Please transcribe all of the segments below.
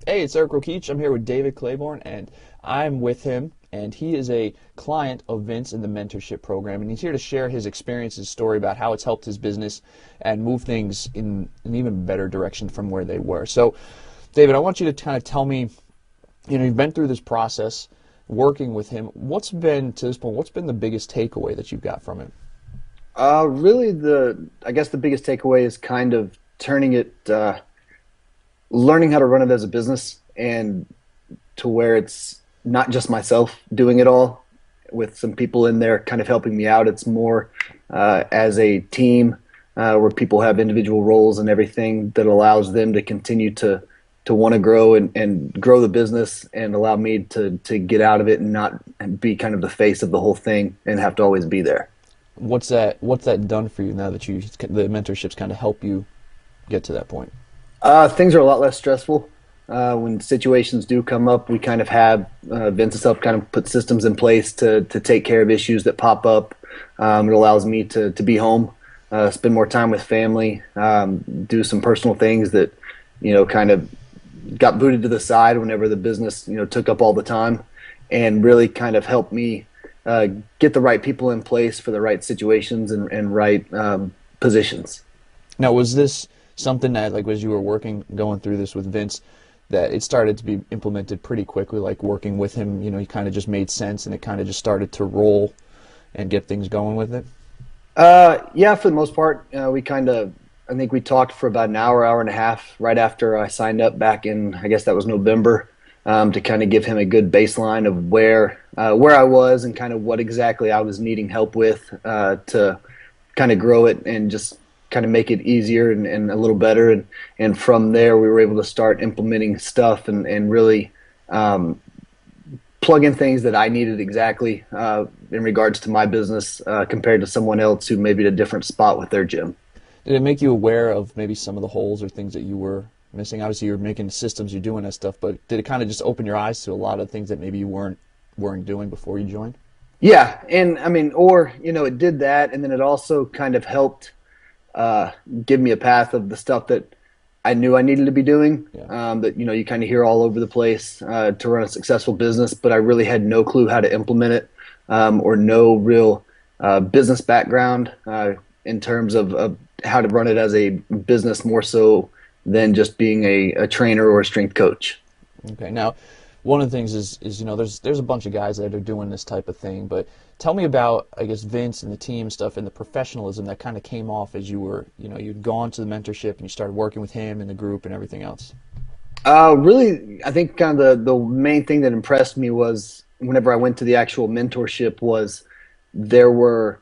Hey, it's Eric Rokeach. I'm here with David Claiborne, and I'm with him, and he is a client of Vince in the mentorship program, and he's here to share his experience, his story about how it's helped his business and move things in an even better direction from where they were. So, David, I want you to kind of tell me, you've been through this process working with him. What's been, to this point, what's been the biggest takeaway that you've got from it? Really, I guess the biggest takeaway is kind of turning it, learning how to run it as a business, and to where it's not just myself doing it all, with some people in there kind of helping me out. It's more as a team, where people have individual roles and everything that allows them to continue to want to grow and grow the business, and allow me to get out of it and not be kind of the face of the whole thing and have to always be there. What's that done for you now that the mentorships kind of help you get to that point? Things are a lot less stressful. When situations do come up, we kind of have Vince and kind of put systems in place to take care of issues that pop up. It allows me to be home, spend more time with family, do some personal things that, kind of got booted to the side whenever the business, took up all the time, and really kind of helped me get the right people in place for the right situations and right positions. Now, was this something that, like, as you were going through this with Vince, that it started to be implemented pretty quickly, like working with him, he kind of just made sense and it kind of just started to roll and get things going with it? Yeah, for the most part, I think we talked for about an hour, hour and a half right after I signed up back in, I guess that was November, to kind of give him a good baseline of where I was and kind of what exactly I was needing help with, to kind of grow it and just kind of make it easier and a little better. And from there, we were able to start implementing stuff and really plug in things that I needed exactly in regards to my business, compared to someone else who may be at a different spot with their gym. Did it make you aware of maybe some of the holes or things that you were missing? Obviously, you're making systems, you're doing that stuff, but did it kind of just open your eyes to a lot of things that maybe you weren't doing before you joined? Yeah, and I mean, it did that, and then it also kind of helped uh, give me a path of the stuff that I knew I needed to be doing. Yeah. That you kind of hear all over the place to run a successful business, but I really had no clue how to implement it, or no real business background in terms of how to run it as a business, more so than just being a trainer or a strength coach. Okay. Now, one of the things is there's a bunch of guys that are doing this type of thing, but tell me about, I guess, Vince and the team stuff and the professionalism that kind of came off as you'd gone to the mentorship and you started working with him and the group and everything else. Really, I think kind of the main thing that impressed me was whenever I went to the actual mentorship was there were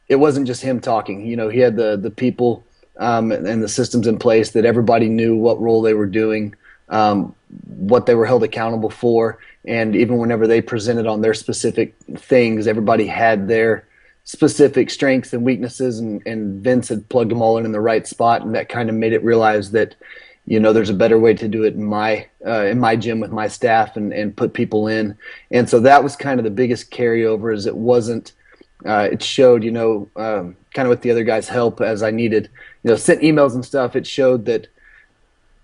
it wasn't just him talking. He had the people and the systems in place that everybody knew what role they were doing, what they were held accountable for, and even whenever they presented on their specific things, everybody had their specific strengths and weaknesses, and Vince had plugged them all in the right spot, and that kind of made it realize that there's a better way to do it in my gym with my staff, and put people in. And so that was kind of the biggest carryover, is it wasn't it showed, kind of with the other guys' help as I needed, sent emails and stuff. It showed that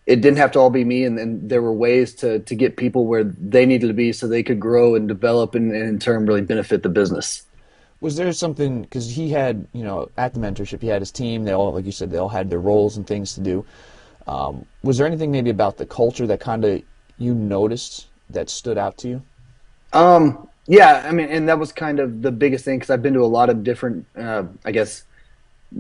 it didn't have to all be me, and there were ways to get people where they needed to be so they could grow and develop, and in turn really benefit the business. Was there something, because he had, at the mentorship, he had his team, they all, like you said, they all had their roles and things to do. Was there anything maybe about the culture that kind of you noticed that stood out to you? Yeah, I mean, and that was kind of the biggest thing, because I've been to a lot of different, I guess,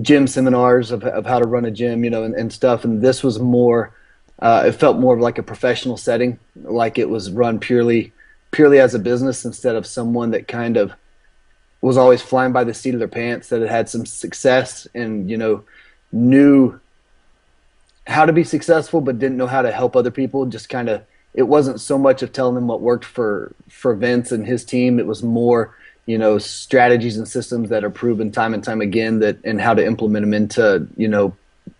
gym seminars of how to run a gym, and stuff. And this was more, it felt more of like a professional setting, like it was run purely as a business, instead of someone that kind of was always flying by the seat of their pants, that had some success and, knew how to be successful, but didn't know how to help other people. Just kind of, it wasn't so much of telling them what worked for Vince and his team. It was more, strategies and systems that are proven time and time again, that and how to implement them into,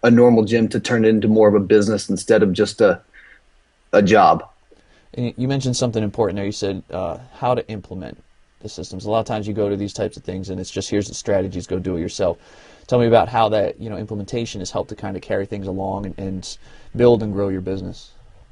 a normal gym, to turn it into more of a business instead of just a job. And you mentioned something important there. You said how to implement the systems. A lot of times you go to these types of things and it's just, here's the strategies, go do it yourself. Tell me about how that implementation has helped to kind of carry things along and build and grow your business.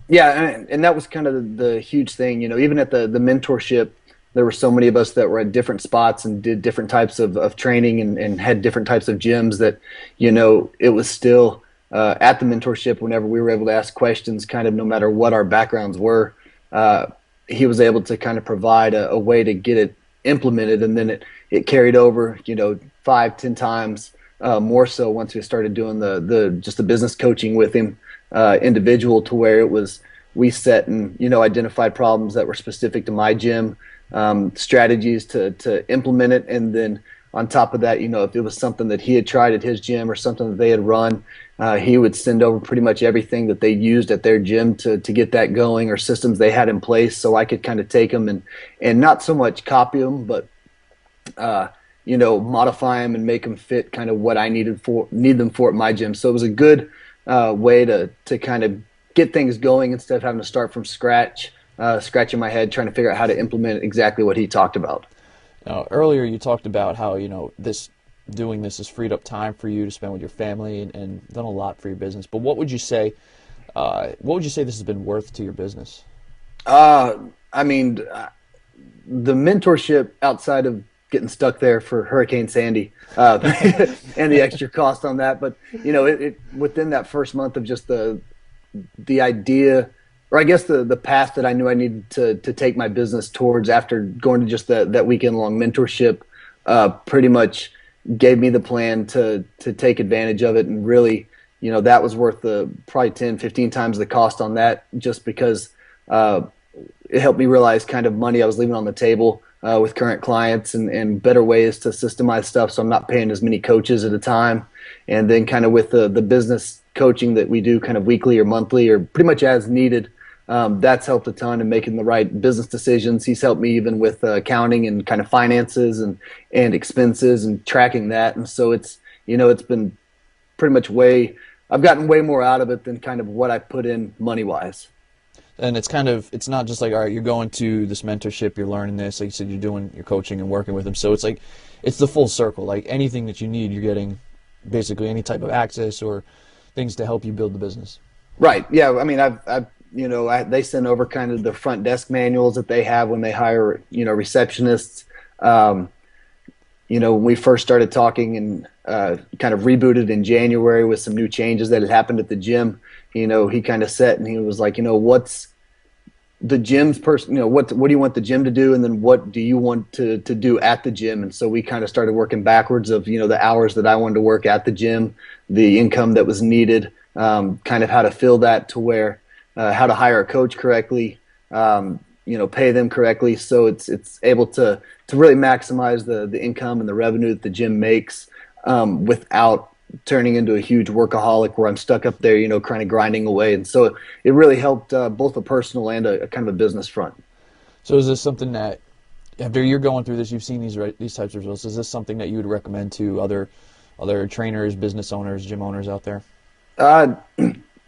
Yeah, and that was kind of the huge thing. Even at the mentorship, there were so many of us that were at different spots and did different types of training and had different types of gyms that, it was still at the mentorship whenever we were able to ask questions, kind of no matter what our backgrounds were, uh, he was able to kind of provide a way to get it implemented, and then it carried over, 5, 10 times more so once we started doing the just the business coaching with him individual, to where it was we set and identified problems that were specific to my gym, strategies to implement it, and then on top of that, if it was something that he had tried at his gym or something that they had run, he would send over pretty much everything that they used at their gym to get that going, or systems they had in place, so I could kind of take them and not so much copy them, but modify them and make them fit kind of what I need them for at my gym. So it was a good way to kind of get things going instead of having to start from scratch, scratching my head trying to figure out how to implement exactly what he talked about. Now, earlier you talked about how, doing this has freed up time for you to spend with your family and done a lot for your business. But what would you say this has been worth to your business? I mean, the mentorship outside of getting stuck there for Hurricane Sandy, and the extra cost on that, but it within that first month of just the idea, or I guess the path that I knew I needed to take my business towards after going to just that weekend long mentorship, pretty much gave me the plan to take advantage of it. And really, that was worth the probably 10, 15 times the cost on that, just because it helped me realize kind of money I was leaving on the table with current clients, and better ways to systemize stuff so I'm not paying as many coaches at a time. And then kind of with the business coaching that we do kind of weekly or monthly or pretty much as needed, that's helped a ton in making the right business decisions. He's helped me even with accounting and kind of finances and expenses and tracking that. And so it's been pretty much I've gotten way more out of it than kind of what I put in money wise. And it's not just like, all right, you're going to this mentorship, you're learning this, like you said, you're coaching and working with them. So it's like, it's the full circle. Like anything that you need, you're getting basically any type of access or things to help you build the business. Right. Yeah. I mean, they send over kind of the front desk manuals that they have when they hire, receptionists. When we first started talking and kind of rebooted in January with some new changes that had happened at the gym, he kind of set and he was like, what's the gym's person, what do you want the gym to do? And then what do you want to do at the gym? And so we kind of started working backwards of, the hours that I wanted to work at the gym, the income that was needed, kind of how to fill that to where, how to hire a coach correctly, pay them correctly. So it's able to really maximize the income and the revenue that the gym makes, without turning into a huge workaholic where I'm stuck up there, kind of grinding away. And so it really helped both a personal and a kind of a business front. So is this something that, after you're going through this, you've seen these types of results, is this something that you would recommend to other trainers, business owners, gym owners out there?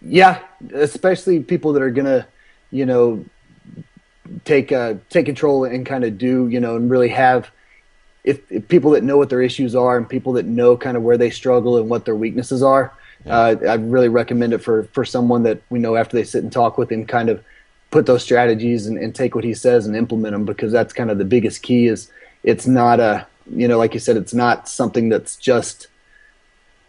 Yeah, especially people that are gonna, take control and kind of do, and really have, if people that know what their issues are and people that know kind of where they struggle and what their weaknesses are, yeah. I'd really recommend it for someone that we know after they sit and talk with him, kind of put those strategies and take what he says and implement them, because that's kind of the biggest key. Is it's not like you said, it's not something that's just,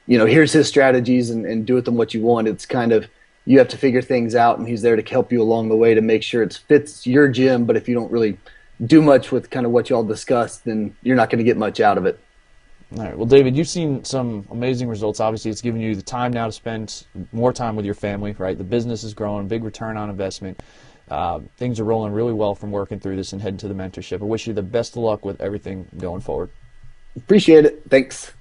here's his strategies and do with them what you want. It's kind of, you have to figure things out, and he's there to help you along the way to make sure it fits your gym. But if you don't really do much with kind of what you all discussed, then you're not going to get much out of it. All right. Well, David, you've seen some amazing results. Obviously, it's given you the time now to spend more time with your family, right? The business is growing, big return on investment. Things are rolling really well from working through this and heading to the mentorship. I wish you the best of luck with everything going forward. Appreciate it. Thanks.